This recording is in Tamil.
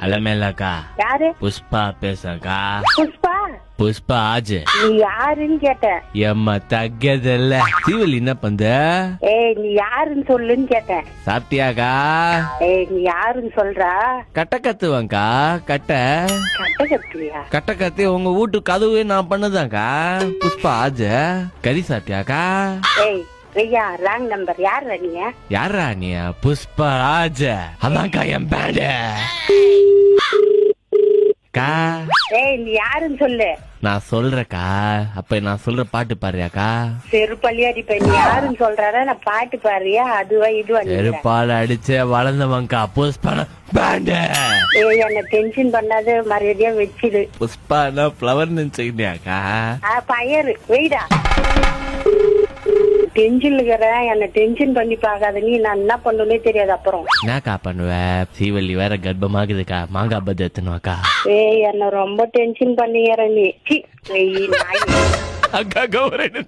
அலமேலக்கா, யாரு? புஷ்பா பேசக்கா. புஷ்பா? புஷ்பா ஆஜ். நீ யாருன்னு கேட்டேன். எம்மா தగ్గதில்ல. சீவல் என்ன பண்ற? ஏய், நீ யாருன்னு சொல்லுன்னு கேட்டேன். சாப்பிட்டியாக்கா? ஏய், நீ யாருன்னு சொல்றா? கட்ட கத்துவாங்கக்கா. கட்ட கட்ட கத்துவியா? கட்ட கத்தி உங்க வீட்டு கதவு நான் பண்ணதாக்கா. புஷ்பா ஆஜ். கறி சாப்பிட்டியாக்கா? ஏய் ஐயா, ராங் நம்பர். யாரா நீங்க? யாரா நீ? புஷ்பா ஆஜ். அதான்க்கா என் பேடு. கா, ஏய், நீ யாருன்னு சொல்லு. நான் சொல்றேக்கா. அப்ப நான் சொல்ற பாட்டு பாருயாக்கா. செருப்பள்ளியாடி இப்ப நீ யாருன்னு சொல்றாரா? நான் பாட்டு பாடுறியா? அதுவா இதுவா? செருப்பால அடிச்ச வளர்ந்தவங்கக்கா. புஷ்பா பேண்டு. ஏய், என்ன டென்ஷன் பண்ணாத, மரியாதையா வச்சிடு. புஷ்பானா பிளவர் நினைச்சுக்கிட்டியாக்கா? பயரு வெயிடா. டென்ஷன் இருக்கிறேன், என்ன டென்ஷன் பண்ணி பாக்காத. நீ நான் என்ன பண்ணுனே தெரியாது அப்புறம். என்னக்கா பண்ணுவ? சீவல்லி வேற கர்ப்பமாகுதுக்கா. மாங்காய் பத்து எத்தணுவாக்கா. ஏய், என்ன ரொம்ப டென்ஷன் பண்ணிக்கிற நீ. சி, நாய். அக்கா கௌரவ